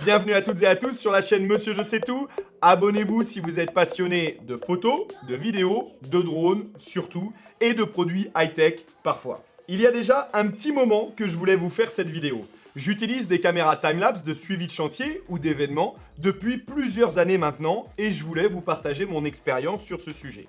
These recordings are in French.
Bienvenue à toutes et à tous sur la chaîne Monsieur Je sais tout. Abonnez-vous si vous êtes passionné de photos, de vidéos, de drones surtout, et de produits high-tech parfois. Il y a déjà un petit moment que je voulais vous faire cette vidéo. J'utilise des caméras time-lapse de suivi de chantier ou d'événements depuis plusieurs années maintenant et je voulais vous partager mon expérience sur ce sujet.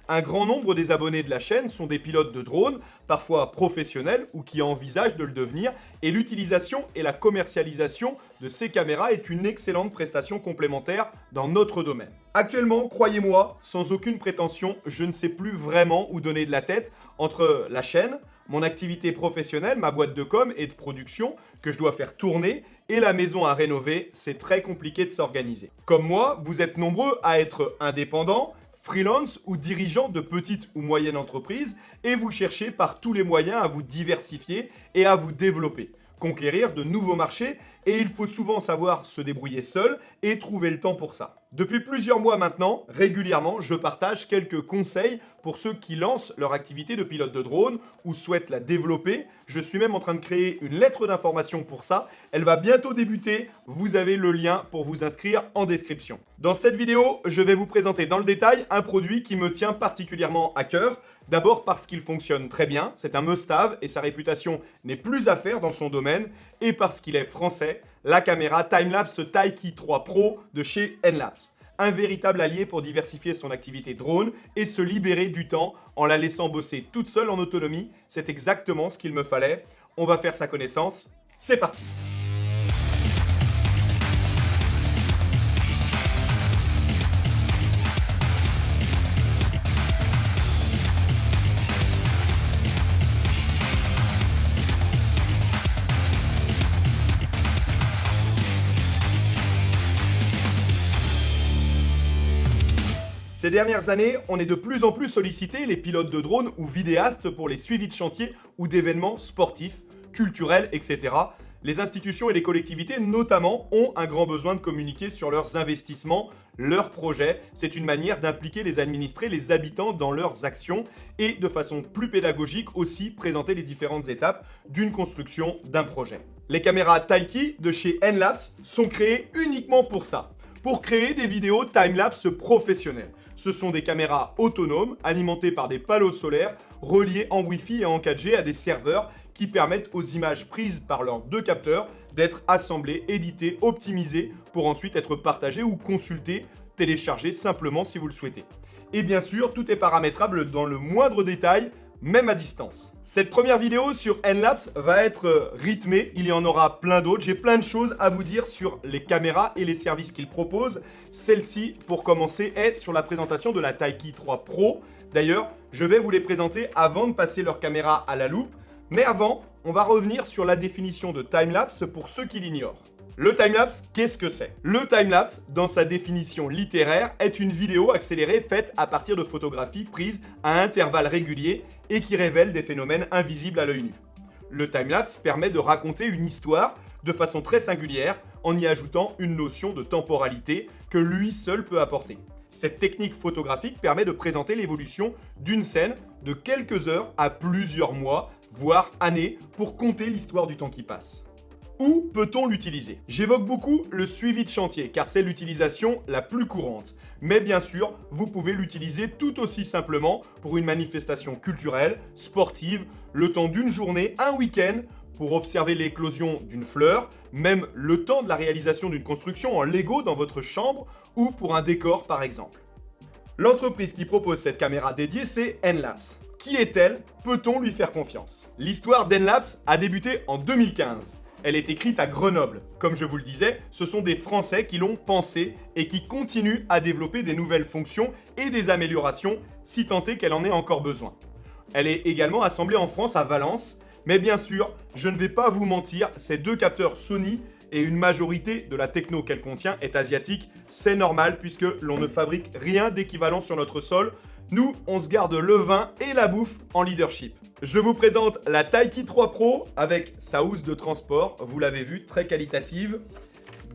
Un grand nombre des abonnés de la chaîne sont des pilotes de drones, parfois professionnels ou qui envisagent de le devenir, et l'utilisation et la commercialisation de ces caméras est une excellente prestation complémentaire dans notre domaine. Actuellement, croyez-moi, sans aucune prétention, je ne sais plus vraiment où donner de la tête entre la chaîne, mon activité professionnelle, ma boîte de com et de production que je dois faire tourner, et la maison à rénover, c'est très compliqué de s'organiser. Comme moi, vous êtes nombreux à être indépendants, freelance ou dirigeant de petites ou moyennes entreprises et vous cherchez par tous les moyens à vous diversifier et à vous développer, conquérir de nouveaux marchés et il faut souvent savoir se débrouiller seul et trouver le temps pour ça. Depuis plusieurs mois maintenant, régulièrement, je partage quelques conseils pour ceux qui lancent leur activité de pilote de drone ou souhaitent la développer. Je suis même en train de créer une lettre d'information pour ça. Elle va bientôt débuter. Vous avez le lien pour vous inscrire en description. Dans cette vidéo, je vais vous présenter dans le détail un produit qui me tient particulièrement à cœur. D'abord parce qu'il fonctionne très bien, c'est un must-have et sa réputation n'est plus à faire dans son domaine. Et parce qu'il est français, la caméra time-lapse Taiki 3 Pro de chez Enlapse. Un véritable allié pour diversifier son activité drone et se libérer du temps en la laissant bosser toute seule en autonomie. C'est exactement ce qu'il me fallait. On va faire sa connaissance. C'est parti! Ces dernières années, on est de plus en plus sollicité, les pilotes de drones ou vidéastes, pour les suivis de chantier ou d'événements sportifs, culturels, etc. Les institutions et les collectivités, notamment, ont un grand besoin de communiquer sur leurs investissements, leurs projets. C'est une manière d'impliquer les administrés, les habitants dans leurs actions et de façon plus pédagogique aussi présenter les différentes étapes d'une construction, d'un projet. Les caméras Taiki de chez Enlapse sont créées uniquement pour ça, pour créer des vidéos time-lapse professionnelles. Ce sont des caméras autonomes, alimentées par des panneaux solaires, reliées en Wi-Fi et en 4G à des serveurs qui permettent aux images prises par leurs deux capteurs d'être assemblées, éditées, optimisées pour ensuite être partagées ou consultées, téléchargées simplement si vous le souhaitez. Et bien sûr, tout est paramétrable dans le moindre détail, même à distance. Cette première vidéo sur Enlapse va être rythmée, il y en aura plein d'autres. J'ai plein de choses à vous dire sur les caméras et les services qu'ils proposent. Celle-ci, pour commencer, est sur la présentation de la Taiki 3 Pro. D'ailleurs, je vais vous les présenter avant de passer leur caméra à la loupe. Mais avant, on va revenir sur la définition de timelapse pour ceux qui l'ignorent. Le timelapse, qu'est-ce que c'est? Le timelapse, dans sa définition littéraire, est une vidéo accélérée faite à partir de photographies prises à intervalles réguliers et qui révèlent des phénomènes invisibles à l'œil nu. Le timelapse permet de raconter une histoire de façon très singulière en y ajoutant une notion de temporalité que lui seul peut apporter. Cette technique photographique permet de présenter l'évolution d'une scène de quelques heures à plusieurs mois, voire années, pour compter l'histoire du temps qui passe. Où peut-on l'utiliser? J'évoque beaucoup le suivi de chantier, car c'est l'utilisation la plus courante. Mais bien sûr, vous pouvez l'utiliser tout aussi simplement pour une manifestation culturelle, sportive, le temps d'une journée, un week-end, pour observer l'éclosion d'une fleur, même le temps de la réalisation d'une construction en Lego dans votre chambre, ou pour un décor par exemple. L'entreprise qui propose cette caméra dédiée, c'est Enlapse. Qui est-elle? Peut-on lui faire confiance? L'histoire d'Enlapse a débuté en 2015. Elle est écrite à Grenoble. Comme je vous le disais, ce sont des Français qui l'ont pensée et qui continuent à développer des nouvelles fonctions et des améliorations, si tant est qu'elle en ait encore besoin. Elle est également assemblée en France à Valence, mais bien sûr, je ne vais pas vous mentir, ces deux capteurs Sony et une majorité de la techno qu'elle contient est asiatique. C'est normal puisque l'on ne fabrique rien d'équivalent sur notre sol. Nous, on se garde le vin et la bouffe en leadership. Je vous présente la Taiki 3 Pro avec sa housse de transport, vous l'avez vu, très qualitative,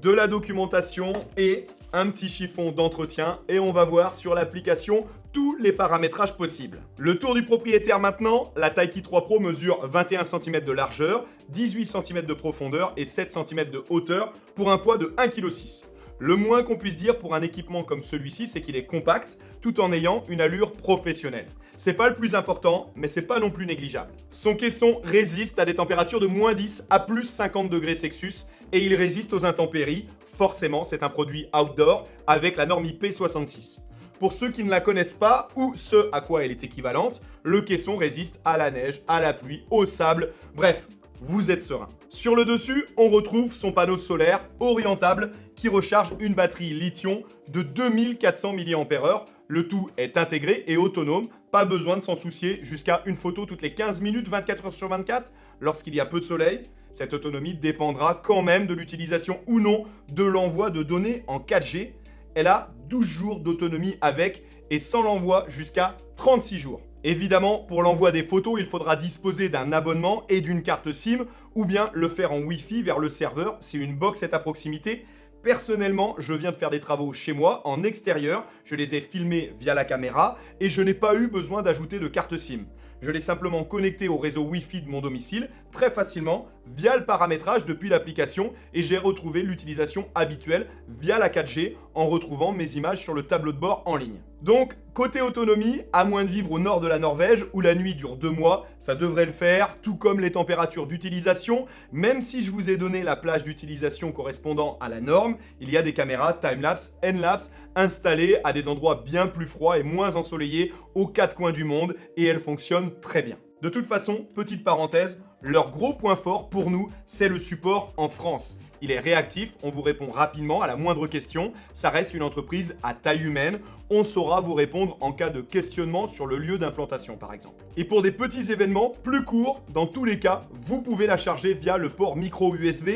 de la documentation et un petit chiffon d'entretien. Et on va voir sur l'application tous les paramétrages possibles. Le tour du propriétaire maintenant, la Taiki 3 Pro mesure 21 cm de largeur, 18 cm de profondeur et 7 cm de hauteur pour un poids de 1,6 kg. Le moins qu'on puisse dire pour un équipement comme celui-ci, c'est qu'il est compact, tout en ayant une allure professionnelle. C'est pas le plus important, mais c'est pas non plus négligeable. Son caisson résiste à des températures de moins 10 à plus 50 degrés Celsius et il résiste aux intempéries. Forcément, c'est un produit outdoor avec la norme IP66. Pour ceux qui ne la connaissent pas ou ceux à quoi elle est équivalente, le caisson résiste à la neige, à la pluie, au sable, bref, vous êtes serein. Sur le dessus, on retrouve son panneau solaire orientable qui recharge une batterie lithium de 2400 mAh. Le tout est intégré et autonome, pas besoin de s'en soucier jusqu'à une photo toutes les 15 minutes, 24 heures sur 24, lorsqu'il y a peu de soleil. Cette autonomie dépendra quand même de l'utilisation ou non de l'envoi de données en 4G. Elle a 12 jours d'autonomie avec et sans l'envoi jusqu'à 36 jours. Évidemment, pour l'envoi des photos, il faudra disposer d'un abonnement et d'une carte SIM ou bien le faire en Wi-Fi vers le serveur si une box est à proximité. Personnellement, je viens de faire des travaux chez moi, en extérieur, je les ai filmés via la caméra et je n'ai pas eu besoin d'ajouter de carte SIM. Je l'ai simplement connecté au réseau Wi-Fi de mon domicile très facilement via le paramétrage depuis l'application et j'ai retrouvé l'utilisation habituelle via la 4G en retrouvant mes images sur le tableau de bord en ligne. Donc, côté autonomie, à moins de vivre au nord de la Norvège où la nuit dure 2 mois, ça devrait le faire, tout comme les températures d'utilisation. Même si je vous ai donné la plage d'utilisation correspondant à la norme, il y a des caméras time-lapse, end-lapse installées à des endroits bien plus froids et moins ensoleillés aux 4 coins du monde et elles fonctionnent très bien. De toute façon, petite parenthèse, leur gros point fort pour nous, c'est le support en France. Il est réactif, on vous répond rapidement à la moindre question. Ça reste une entreprise à taille humaine. On saura vous répondre en cas de questionnement sur le lieu d'implantation, par exemple. Et pour des petits événements plus courts, dans tous les cas, vous pouvez la charger via le port micro USB.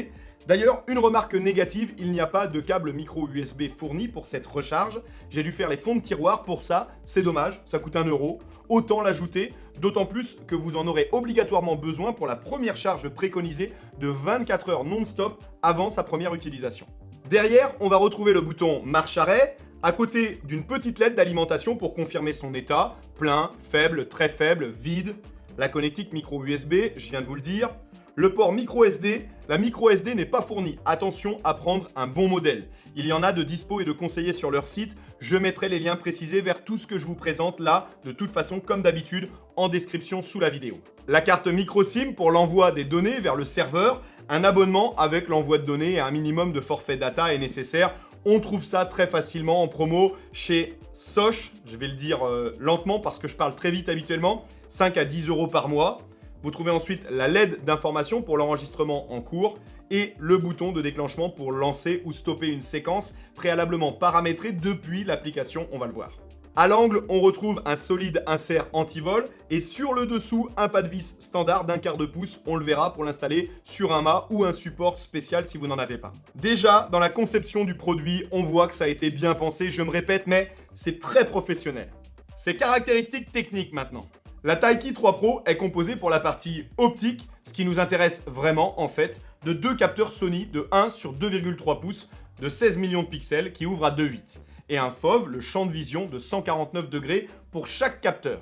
D'ailleurs, une remarque négative, il n'y a pas de câble micro USB fourni pour cette recharge. J'ai dû faire les fonds de tiroir pour ça, c'est dommage, ça coûte 1 €. Autant l'ajouter, d'autant plus que vous en aurez obligatoirement besoin pour la première charge préconisée de 24 heures non-stop avant sa première utilisation. Derrière, on va retrouver le bouton marche-arrêt, à côté d'une petite LED d'alimentation pour confirmer son état, plein, faible, très faible, vide. La connectique micro USB, je viens de vous le dire. Le port micro SD, la micro SD n'est pas fournie. Attention à prendre un bon modèle. Il y en a de dispo et de conseillés sur leur site. Je mettrai les liens précisés vers tout ce que je vous présente là, de toute façon comme d'habitude, en description sous la vidéo. La carte micro SIM pour l'envoi des données vers le serveur. Un abonnement avec l'envoi de données et un minimum de forfait data est nécessaire. On trouve ça très facilement en promo chez Sosh. Je vais le dire lentement parce que je parle très vite habituellement. 5 à 10 € par mois. Vous trouvez ensuite la LED d'information pour l'enregistrement en cours et le bouton de déclenchement pour lancer ou stopper une séquence préalablement paramétrée depuis l'application, on va le voir. À l'angle, on retrouve un solide insert anti-vol et sur le dessous, un pas de vis standard d'1/4 de pouce, on le verra pour l'installer sur un mât ou un support spécial si vous n'en avez pas. Déjà, dans la conception du produit, on voit que ça a été bien pensé, je me répète, mais c'est très professionnel. Ses caractéristiques techniques maintenant. La Taiki 3 Pro est composée pour la partie optique, ce qui nous intéresse vraiment en fait, de 2 capteurs Sony de 1 sur 2,3 pouces de 16 millions de pixels qui ouvrent à 2.8 et un FOV, le champ de vision de 149 degrés pour chaque capteur.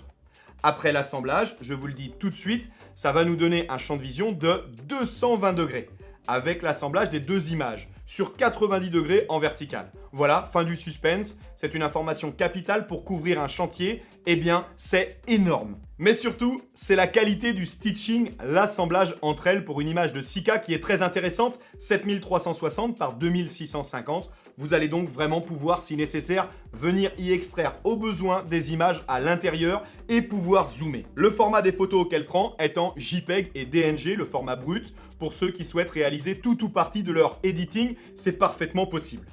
Après l'assemblage, je vous le dis tout de suite, ça va nous donner un champ de vision de 220 degrés avec l'assemblage des 2 images sur 90 degrés en vertical. Voilà, fin du suspense, c'est une information capitale pour couvrir un chantier, eh bien c'est énorme. Mais surtout, c'est la qualité du stitching, l'assemblage entre elles pour une image de 6K qui est très intéressante, 7360 par 2650. Vous allez donc vraiment pouvoir, si nécessaire, venir y extraire au besoin des images à l'intérieur et pouvoir zoomer. Le format des photos qu'elle prend est en JPEG et DNG, le format brut. Pour ceux qui souhaitent réaliser tout ou partie de leur editing, c'est parfaitement possible.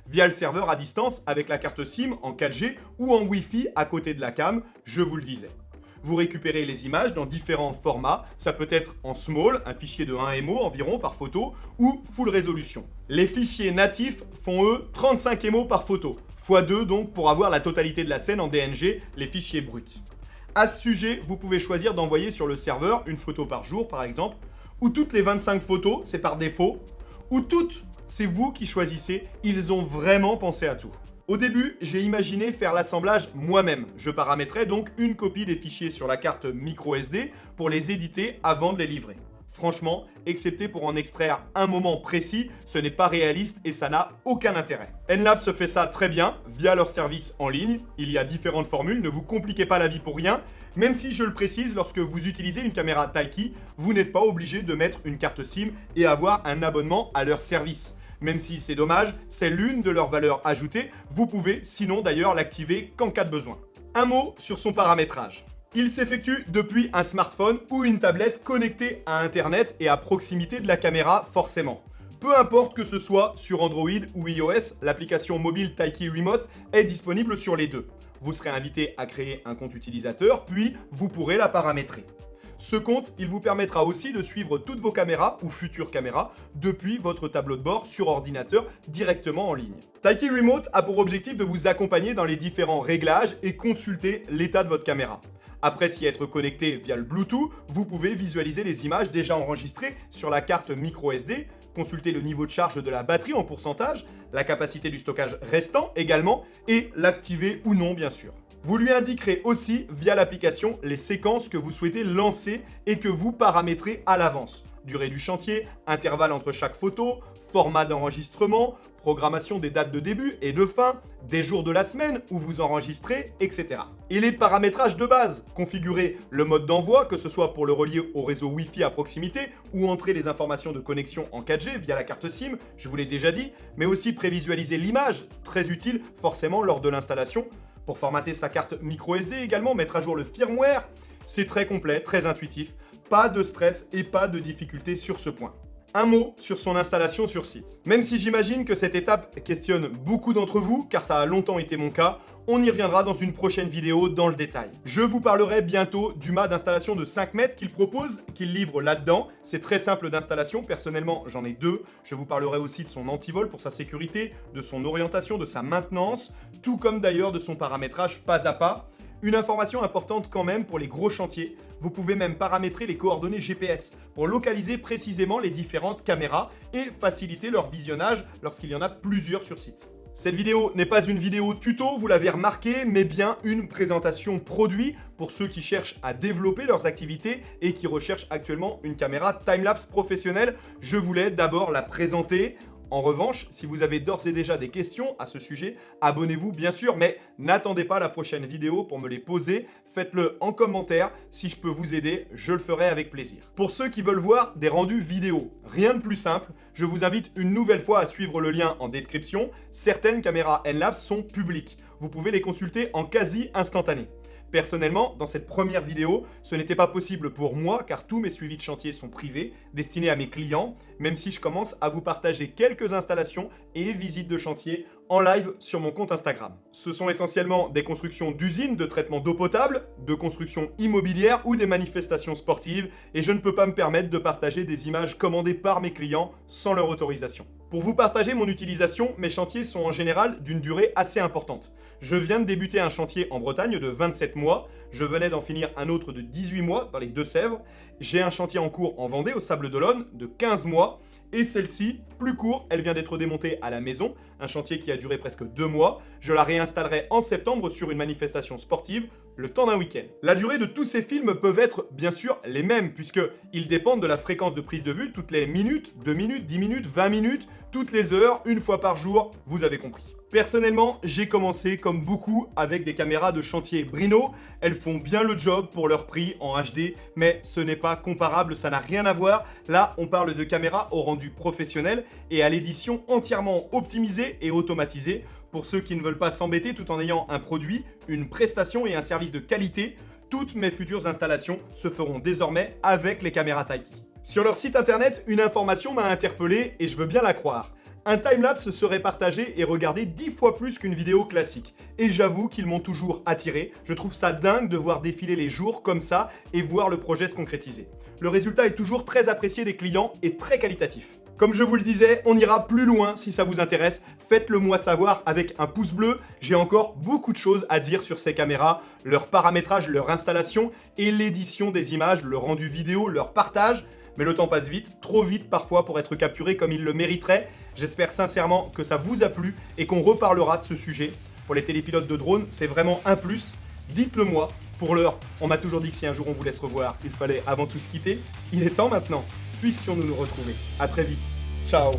Via le serveur à distance avec la carte SIM en 4G ou en Wi-Fi à côté de la cam, je vous le disais. Vous récupérez les images dans différents formats, ça peut être en small, un fichier de 1 MO environ par photo, ou full résolution. Les fichiers natifs font eux 35 MO par photo, x2 donc pour avoir la totalité de la scène en DNG, les fichiers bruts. À ce sujet, vous pouvez choisir d'envoyer sur le serveur une photo par jour par exemple, ou toutes les 25 photos, c'est par défaut, ou toutes, c'est vous qui choisissez, ils ont vraiment pensé à tout. Au début, j'ai imaginé faire l'assemblage moi-même. Je paramétrais donc une copie des fichiers sur la carte microSD pour les éditer avant de les livrer. Franchement, excepté pour en extraire un moment précis, ce n'est pas réaliste et ça n'a aucun intérêt. Enlabs se fait ça très bien via leur service en ligne. Il y a différentes formules, ne vous compliquez pas la vie pour rien. Même si je le précise, lorsque vous utilisez une caméra Taiki, vous n'êtes pas obligé de mettre une carte SIM et avoir un abonnement à leur service. Même si c'est dommage, c'est l'une de leurs valeurs ajoutées. Vous pouvez sinon d'ailleurs l'activer qu'en cas de besoin. Un mot sur son paramétrage. Il s'effectue depuis un smartphone ou une tablette connectée à Internet et à proximité de la caméra forcément. Peu importe que ce soit sur Android ou iOS, l'application mobile Taiki Remote est disponible sur les deux. Vous serez invité à créer un compte utilisateur, puis vous pourrez la paramétrer. Ce compte, il vous permettra aussi de suivre toutes vos caméras ou futures caméras depuis votre tableau de bord sur ordinateur directement en ligne. Taiki Remote a pour objectif de vous accompagner dans les différents réglages et consulter l'état de votre caméra. Après s'y être connecté via le Bluetooth, vous pouvez visualiser les images déjà enregistrées sur la carte microSD, consulter le niveau de charge de la batterie en pourcentage, la capacité du stockage restant également, et l'activer ou non bien sûr. Vous lui indiquerez aussi via l'application les séquences que vous souhaitez lancer et que vous paramétrez à l'avance. Durée du chantier, intervalle entre chaque photo, format d'enregistrement, programmation des dates de début et de fin, des jours de la semaine où vous enregistrez, etc. Et les paramétrages de base, configurer le mode d'envoi, que ce soit pour le relier au réseau Wi-Fi à proximité ou entrer les informations de connexion en 4G via la carte SIM, je vous l'ai déjà dit, mais aussi prévisualiser l'image, très utile forcément lors de l'installation. Pour formater sa carte microSD également, mettre à jour le firmware, c'est très complet, très intuitif, pas de stress et pas de difficulté sur ce point. Un mot sur son installation sur site. Même si j'imagine que cette étape questionne beaucoup d'entre vous, car ça a longtemps été mon cas, on y reviendra dans une prochaine vidéo dans le détail. Je vous parlerai bientôt du mât d'installation de 5 mètres qu'il propose, qu'il livre là-dedans. C'est très simple d'installation, personnellement j'en ai deux. Je vous parlerai aussi de son antivol pour sa sécurité, de son orientation, de sa maintenance, tout comme d'ailleurs de son paramétrage pas à pas. Une information importante quand même pour les gros chantiers, vous pouvez même paramétrer les coordonnées GPS pour localiser précisément les différentes caméras et faciliter leur visionnage lorsqu'il y en a plusieurs sur site. Cette vidéo n'est pas une vidéo tuto, vous l'avez remarqué, mais bien une présentation produit pour ceux qui cherchent à développer leurs activités et qui recherchent actuellement une caméra timelapse professionnelle. Je voulais d'abord la présenter. En revanche, si vous avez d'ores et déjà des questions à ce sujet, abonnez-vous bien sûr, mais n'attendez pas la prochaine vidéo pour me les poser. Faites-le en commentaire. Si je peux vous aider, je le ferai avec plaisir. Pour ceux qui veulent voir des rendus vidéo, rien de plus simple, je vous invite une nouvelle fois à suivre le lien en description. Certaines caméras Enlabs sont publiques. Vous pouvez les consulter en quasi instantané. Personnellement, dans cette première vidéo, ce n'était pas possible pour moi car tous mes suivis de chantier sont privés, destinés à mes clients, même si je commence à vous partager quelques installations et visites de chantier en live sur mon compte Instagram. Ce sont essentiellement des constructions d'usines de traitement d'eau potable, de constructions immobilières ou des manifestations sportives et je ne peux pas me permettre de partager des images commandées par mes clients sans leur autorisation. Pour vous partager mon utilisation, mes chantiers sont en général d'une durée assez importante. Je viens de débuter un chantier en Bretagne de 27 mois, je venais d'en finir un autre de 18 mois dans les Deux-Sèvres, j'ai un chantier en cours en Vendée au Sable d'Olonne de 15 mois, et celle-ci, plus court, elle vient d'être démontée à la maison, un chantier qui a duré presque 2 mois. Je la réinstallerai en septembre sur une manifestation sportive, le temps d'un week-end. La durée de tous ces films peuvent être bien sûr les mêmes, puisqu'ils dépendent de la fréquence de prise de vue toutes les minutes, 2 minutes, 10 minutes, 20 minutes, toutes les heures, une fois par jour, vous avez compris. Personnellement, j'ai commencé comme beaucoup avec des caméras de chantier Brino. Elles font bien le job pour leur prix en HD, mais ce n'est pas comparable, ça n'a rien à voir. Là, on parle de caméras au rendu professionnel et à l'édition entièrement optimisée et automatisée pour ceux qui ne veulent pas s'embêter tout en ayant un produit, une prestation et un service de qualité. Toutes mes futures installations se feront désormais avec les caméras Taiki. Sur leur site internet, une information m'a interpellé et je veux bien la croire. Un timelapse serait partagé et regardé 10 fois plus qu'une vidéo classique. Et j'avoue qu'ils m'ont toujours attiré. Je trouve ça dingue de voir défiler les jours comme ça et voir le projet se concrétiser. Le résultat est toujours très apprécié des clients et très qualitatif. Comme je vous le disais, on ira plus loin si ça vous intéresse. Faites-le moi savoir avec un pouce bleu. J'ai encore beaucoup de choses à dire sur ces caméras, leur paramétrage, leur installation et l'édition des images, le rendu vidéo, leur partage. Mais le temps passe vite, trop vite parfois pour être capturé comme il le mériterait. J'espère sincèrement que ça vous a plu et qu'on reparlera de ce sujet. Pour les télépilotes de drones, c'est vraiment un plus. Dites-le moi. Pour l'heure, on m'a toujours dit que si un jour on vous laisse revoir, il fallait avant tout se quitter. Il est temps maintenant. Puissions-nous nous retrouver. À très vite. Ciao.